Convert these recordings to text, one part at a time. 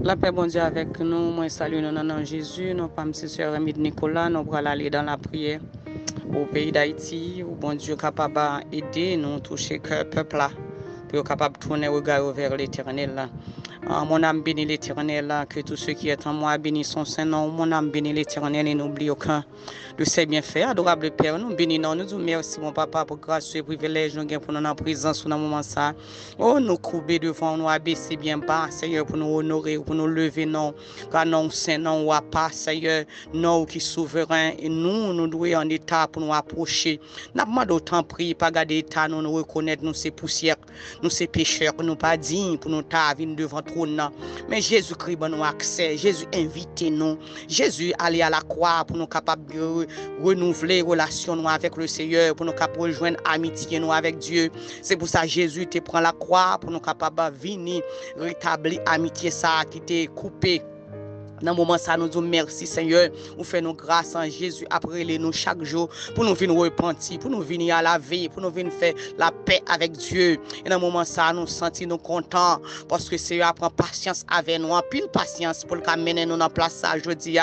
La paix, bon Dieu, avec nous. Moi, salue nous dans le nom de Jésus. Nous, femmes, sœurs, amis de Nicolas, nous allons aller dans la prière au pays d'Haïti, où bon Dieu est capable d'aider nous, toucher le peuple là, pour être capable de tourner le regard vers l'éternel là. Mon âme bénit l'éternel, que tous ceux qui sont en moi bénissent son Saint-Nom. Mon âme bénit l'éternel et n'oublie aucun de ses bienfaits. Adorable Père, nous bénissons, nous disons merci, mon papa, pour grâce et privilège nous avons pour nous en présence dans le moment ça. Oh, nous courber devant nous, abaisser bien bas, Seigneur, pour nous honorer, pour nous lever, non. Car non, Saint, non, ou pas, Seigneur, non, qui est souverain. Et nous devons en état pour nous approcher. Nous avons d'autant prié, pas garder état, nous reconnaître, nous ces poussières, nous ces pécheurs, nous pas dignes pour nous venir devant trône. Mais Jésus-Christ nous accès, Jésus invite nous, Jésus aller à la croix pour nous capables de renouveler relation avec le Seigneur, pour nous capables de rejoindre amitié nous avec Dieu. C'est pour ça que Jésus te prend la croix pour nous capables de venir rétablir amitié ça qui t'est coupé. Dans le moment ça, nous disons merci Seigneur, vous faites nos grâces en Jésus, après nous chaque jour, pour nous venir repentir, pour nous venir à la vie, pour nous venir faire la paix avec Dieu. Et dans le moment ça, nous sentons nous contents, parce que Seigneur prend patience avec nous, en pile patience pour le mener nous dans la place ça, je dis,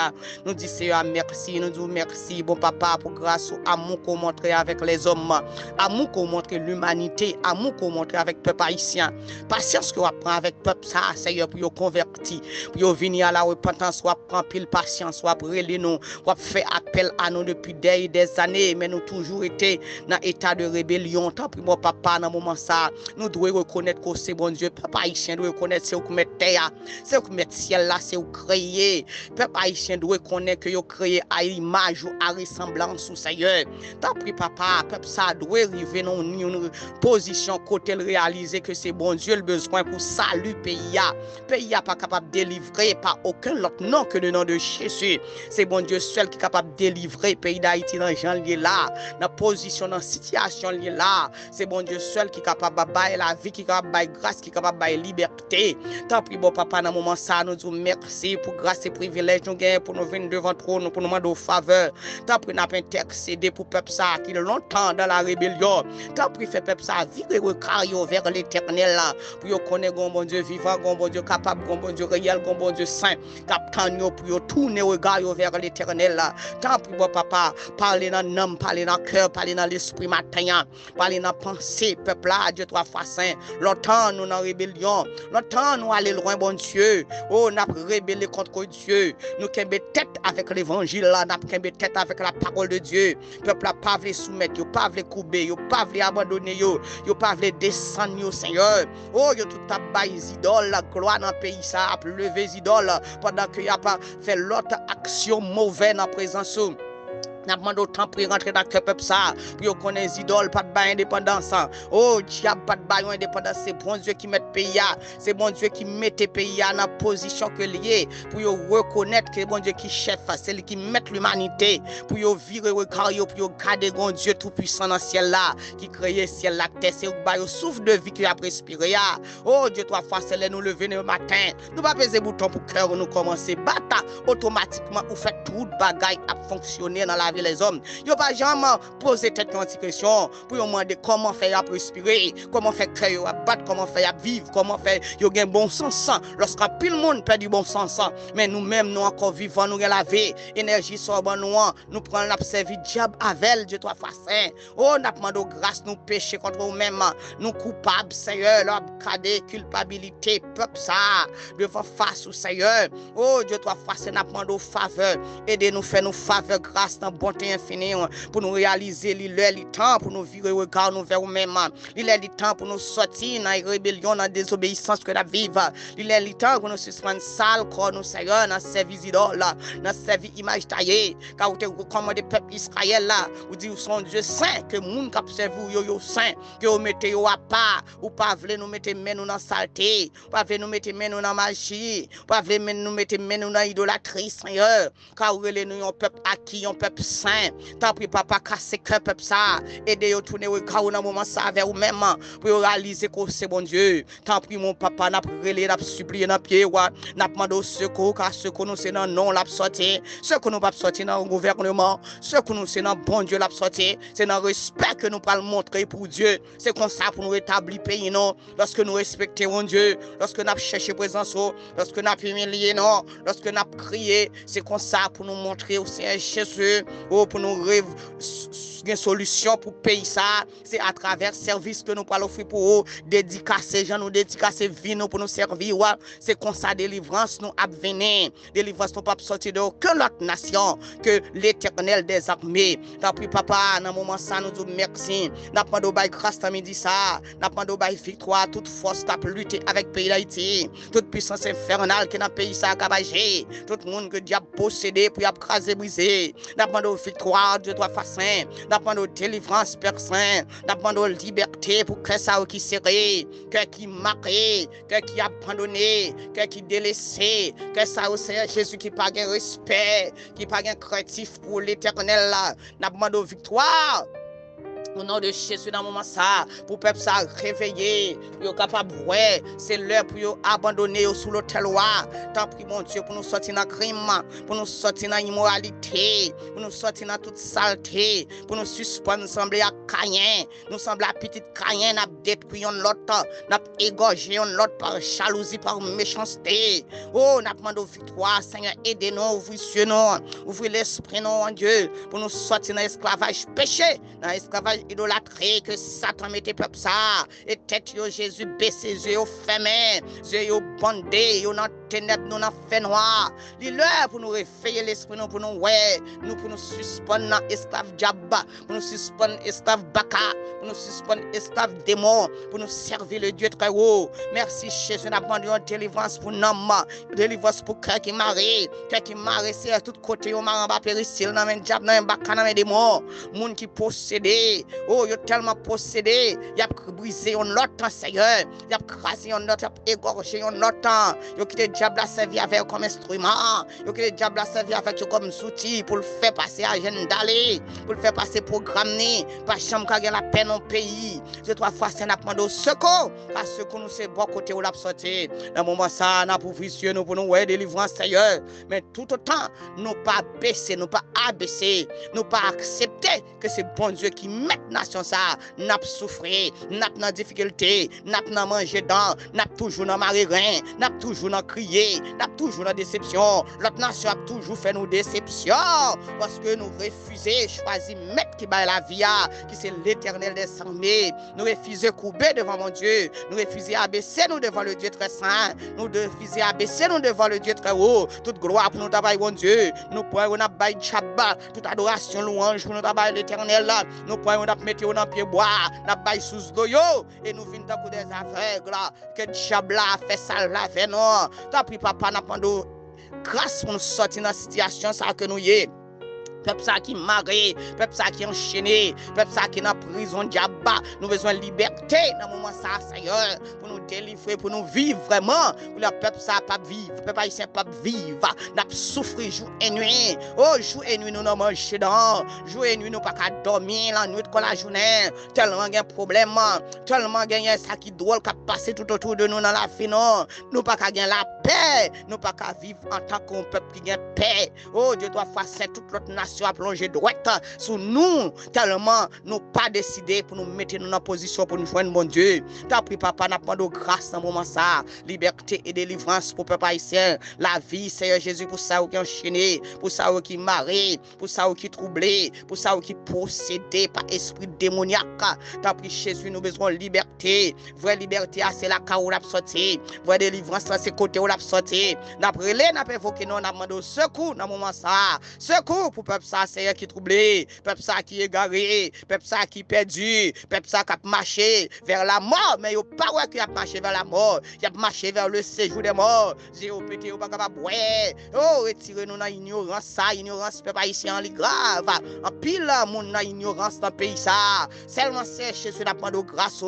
nous disons Seigneur merci, nous disons merci, bon papa, pour grâce au amour qu'on montre avec les hommes, amour qu'on montre l'humanité, amour qu'on montre avec le peuple haïtien, patience qu'on prend avec le peuple ça, Seigneur, pour nous convertir, pour venir à la repentance, soit prend pile patience, soit brûler nous, soit fait appel à nous depuis des années, mais nous toujours été dans état de rébellion. Tant pis mon papa dans moment ça, nous devons reconnaître que c'est bon Dieu. Peuple haïtien doit reconnaître c'est vous mettre terre, c'est vous mettre ciel là, c'est vous créer. Peuple haïtien doit reconnaître que vous créé à l'image ou à ressemblance au Seigneur. Tant pis papa, peuple ça doit arriver dans une position côté réaliser que c'est bon Dieu le besoin pour salut pays a. Pays a pas capable de délivrer par aucun autre nom que le nom de Jésus. C'est bon Dieu seul qui est capable de délivrer le pays d'Haïti dans gens lié là, dans position, dans situation lié là. C'est bon Dieu seul qui est capable de bailler la vie, qui est capable de bailler grâce, qui est capable de bailler liberté. Tant pis bon papa dans le moment ça, nous disons merci pour grâce et privilège nous gagnons pour nous venir devant trône, pour nous demander aux faveurs. Tant pis nous avons intercédé pour peuple ça qui est longtemps dans la rébellion. Tant pis fait peuple ça virer le carreau vers l'éternel là, pour connaître un bon Dieu vivant, un bon Dieu capable, un bon Dieu réel, un bon Dieu saint. Pour tourner le regard vers l'éternel là. Tant pis bon papa, parler dans l'âme, parler dans le cœur, parler dans l'esprit matin, parler dans la pensée, peuple là, Dieu trois fois saint. Longtemps nous dans rébellion, longtemps nous aller loin bon Dieu. Oh, nous avons rébellé contre Dieu. Nous avons tête avec l'évangile là, nous avons tête avec la parole de Dieu. Peuple là pas veut soumettre, yo pas veut couper, yo pas veut abandonner yo pas veut descendre Seigneur. Oh, yo tout a bail idoles, la gloire dans le pays ça a levé idoles pendant qu'il n'y a pas fait l'autre action mauvaise en présence. N'a demandé autant pour rentrer dans le peuple ça, pour connaître les idoles, pas de bail indépendance. Oh, diable, pas de bail indépendance, c'est bon Dieu qui met le pays, c'est bon Dieu qui met le pays dans la position que lié, pour reconnaître que c'est bon Dieu qui chef, c'est lui qui met l'humanité, pour virer le carreau, pour garder bon Dieu tout puissant dans le ciel là, qui crée le ciel là, terre, c'est le souffle de vie qui a respiré. Oh, Dieu, trois fois, c'est nous lever le matin, nous pas peser bouton pour cœur, nous commencer, battre automatiquement, ou fait tout bagaille à fonctionner dans la les hommes. Ils n'ont pas jamais posé tête en question pour demander comment faire à respirer, comment faire créer à battre, comment faire à vivre, comment faire ils ont bon sens. Lorsqu'un pile monde perd du bon sens, mais nous-mêmes nous encore vivants, nous la vie, énergie sobre nous prenons l'observer diable avec Dieu trois fois saint. Oh, nous demandons grâce, nous péchons contre nous-mêmes, nous coupables, Seigneur, l'abcadé, culpabilité, peuple ça, devant face au Seigneur. Oh, Dieu trois fois saint, nous demandons faveur, aidez-nous, faire nous faveur, grâce dans bonté infinie pour nous réaliser le temps pour nous virer regard nous vers nous-mêmes. Il est le temps pour nous sortir dans la rébellion, dans la désobéissance que nous vivons. Il est le temps pour nous suspendre sale corps nous Seigneur dans service idole, dans service image taillée. Car vous recommandez peuple Israël là, vous dites son Dieu saint que monde qui observe yo saint, que vous mettez yo à part, ou pas voulez nous mettre main nous dans saleté, pas voulez nous mettre main nous dans magie, pas voulez nous mettre main nous dans idolâtrie Seigneur. Car vous nous un peuple acquis, un peuple Saint. T'as pris papa casser cœur peuple ça. Aider au tourner regard dans moment ça vers vous même pour réaliser que c'est bon Dieu. T'as pris mon papa n'a relé n'a supplié n'a pied wa n'a demandé secours car ce que nous c'est dans non l'a sorti. Ce que nous pas sorti dans le gouvernement, ce que nous c'est dans bon Dieu l'a sorti. C'est dans respect que nous pas le montrer pour Dieu. C'est comme ça pour nous rétablir pays non. Lorsque nous respectons Dieu, lorsque nous cherchons présence, lorsque nous humilié non, lorsque nous crié, c'est comme ça pour nous montrer au Seigneur Jésus, pour nous rêver une solution pour payer ça. C'est à travers service que nous parlons offrir pour eux, dédicacer gens nous dédicacer vie nous pour nous servir. C'est comme ça délivrance nous a venir. Délivrance nous pas sortir de aucune autre nation que l'Éternel des armées. T'as pris papa dans moment ça nous disons merci. N'a pas de bail grâce à midi ça. N'a pas de bail victoire toute force t'a lutter avec pays d'Haïti. Toute puissance infernale qui dans pays ça cabagé. Tout le monde que diable possédé pour écraser briser. N'a pas de victoire de toi façon. N'a pas de délivrance personne. N'a pas de liberté pour que ça qui serré, que qui marqué, que qui abandonné, que qui délaissé, que ça au Seigneur Jésus qui pas de respect, qui pas de créatif pour l'Éternel là. N'a pas de victoire. Au nom de Jésus dans le moment ça, pour peuple ça réveiller, pour capable ouais, c'est l'heure pour abandonner sous l'autel roi. Tant pis mon Dieu pour nous sortir dans le crime, pour nous sortir dans l'immoralité, pour nous sortir dans toute saleté, pour nous suspendre sembler à Caïn, nous sembler à petite Caïn, n'a détruit l'autre, n'a égorgé l'autre par jalousie, par méchanceté. Oh, n'a demandé victoire, Seigneur, aidez-nous, ouvrez l'esprit non Dieu, pour nous sortir dans l'esclavage péché, dans l'esclavage idolâtré que Satan mettait peuple ça et tête yo Jésus baissé yeux fermés yeux bandés yo dans ténèbres nous dans fait noir l'heure pour nous réveiller l'esprit nous pour nous ouais nous pour nous suspendre dans esclave diable pour nous suspendre esclave baka pour nous suspendre esclave démon pour nous servir le Dieu très haut. Merci Jésus n'a demandé une délivrance pour l'homme, délivrance pour cœur qui marre c'est à tout côté au marre bas péricile dans men diable dans baka dans démon monde qui possédé. Oh, il a tellement possédé, il a brisé un autre Seigneur, il a crasé un autre, il a égorgé un autre, il a quitté le diable à servir avec comme instrument, il a quitté le diable à servir avec comme outil pour le faire passer agenda, pour le faire passer programme, pas chambre qui a la peine au pays. C'est trois fois c'est n'a demandé au secours, parce que nous c'est bon côté où l'a sorti. Dans le moment ça, n'a pour vicieux, nous pour nous ouais délivrance Seigneur, mais tout autant nous pas baisser, nous pas abaisser, nous pas accepter que c'est bon Dieu qui met nation ça n'a souffrir n'a dans difficulté n'a dans manger dans n'a toujours dans marrerin n'a toujours dans crier n'a toujours dans déception l'autre nation a toujours fait nous déception parce que nous refuser choisir mettre qui baille la vie qui c'est l'Éternel des armées nous refuser couper devant mon Dieu nous refuser abaisser nous devant le Dieu très saint nous refuser abaisser nous devant le Dieu très haut toute gloire pour nous tabailler mon Dieu nous pouvons n'a bailler Shabbat toute adoration louange pour nous tabailler l'Éternel là nous pouvons mettre dans pied bois n'a bail sous doyo et nous venons dans des aveugles que diable a fait ça la fait non t'as pris papa n'a pas de grâce pour nous sortir dans situation ça que nous y peuple ça qui maré, peuple ça qui enchaîné, peuple ça qui est dans prison diable, nous besoin de liberté dans moment ça Seigneur pour nous délivrer pour nous vivre vraiment pour le peuple ça pas vivre, peuple haïtien pas vivre, n'a souffrir jour et nuit. Oh jour et nuit nous n'en manger dans, jour et nuit nous pas qu'à dormir la nuit comme la journée, tellement gain problème, tellement gain ça qui drôle qui passer tout autour de nous dans la vie non, nous pas qu'à gain la paix, nous pas qu'à vivre en tant qu'un peuple qui gain paix. Oh Dieu doit faire toute l'autre nation à plonger droite sur nous tellement nous pas décidé pour nous mettre dans position pour nous joindre mon Dieu. T'as pris papa n'a pas de grâce dans moment ça, liberté et délivrance pour peuple haïtien, la vie Seigneur Jésus pour ça qui enchaîné, pour ça qui maré, pour ça qui troublé, pour ça qui possédé par esprit démoniaque. T'as pris Jésus nous besoin de liberté, vraie liberté c'est la où l'a sorti, vraie délivrance c'est côté où l'a sorti. N'a brûlé n'a pas évoqué non n'a demandé secours dans moment ça, secours pour peuple ça Seigneur qui troublé, peuple ça qui égaré, peuple ça qui perdu, peuple ça qui a marché vers la mort mais yo pas ouais qui a marché vers la mort, y a marché vers le séjour des morts. Zéro pété ou pas capable ouais. Oh, retirez-nous dans ignorance ça, ignorance peuple haïtien li grave. En pile monde dans ignorance dans pays ça. Seulement chercher sur n'a demandé grâce,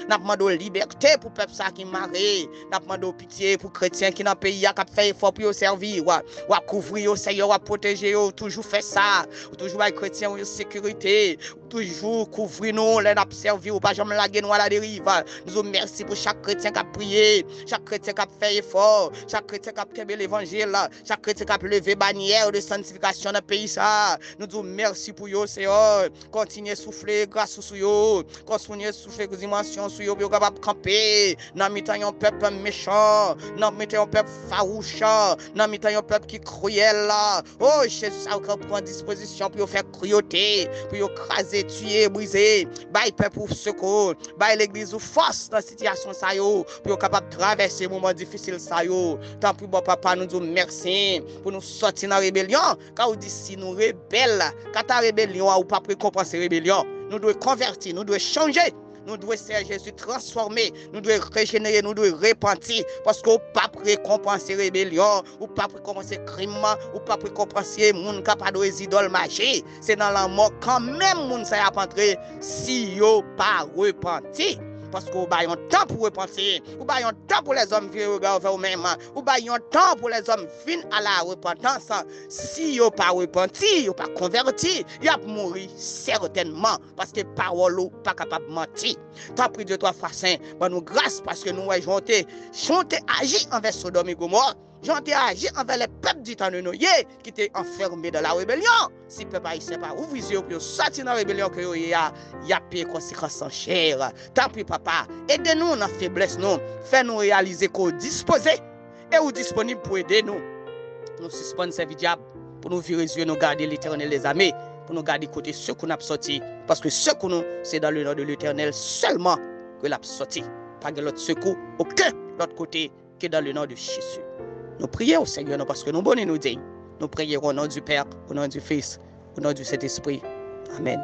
n'a demandé liberté pour peuple ça qui maré, n'a demandé pitié pour chrétiens qui dans pays a qui fait effort pour servir, ou couvrir au Seigneur, ou protéger, toujours fait ça, ou toujours avec chrétiens en sécurité, toujours couvrir nous, les n'a servi ou pas jamais laguer nous à la dérive. Nous vous merci pour chaque chrétien qui a prié, chaque chrétien qui a fait effort, chaque chrétien qui a kébé l'évangile, chaque chrétien qui a levé bannière de sanctification dans le pays ça. Nous vous merci pour vous Seigneur. Continuez à souffler grâce sur vous, continuez à souffler dimension sur vous, capable de camper dans un peuple méchant, dans un peuple farouche, dans un peuple qui est cruel là. Oh Jésus, ça prend disposition pour faire cruauté, pour craser, tuer, briser. Bye peuple pour secours, bye l'église ou force dans la situation ça yo, pour capable de traverser moments difficiles ça yo. Tant pis bon papa, nous disons merci pour nous sortir dans la rébellion. Quand on dit si nous rebelles, quand ta rébellion ou pas récompenser rébellion, nous devons convertir, nous devons changer. Nous devons faire Jésus transformer, nous devons régénérer, nous devons repentir, parce qu'on ne peut pas récompenser rébellion, ou pas récompenser crime, ou pas récompenser moun capable des idoles magiques. C'est dans la mort quand même moun ça y a entré si yo pas repenti. Parce qu'on a un temps pour repentir, ou a un temps pour les hommes venir vers eux-mêmes, ou a un temps pour les hommes venir à la repentance. Si ils pas repenti, ils pas converti, ils vont mourir certainement, parce que parole n'est pas capable de mentir. Tant pis de toi, Frère Saint, nous grâce parce que nous avons chanté, agi envers Sodome et Gomorrhe. J'ont agi envers les peuples du temps de Noé qui étaient enfermés dans la rébellion. Si le peuple haïtien pas ouvrir les yeux pour sortir dans la rébellion, il y a payé conséquences en chair. Tant pis, papa, aidez-nous dans la faiblesse, nous. Fais-nous réaliser qu'on est disposé et ou disponible pour aider nous. Nous suspendons ce diable pour nous virer les yeux, nous garder l'éternel les armées, pour nous garder côté ceux qu'on a sortis. Parce que ceux qu'on a, c'est dans le nom de l'éternel seulement que l'a sorti. Pas de l'autre secours, aucun l'autre côté que dans le nom de Jésus. Nous prions au Seigneur parce que nous bonnes nous disons. Nous prions au nom du Père, au nom du Fils, au nom du Saint-Esprit. Amen.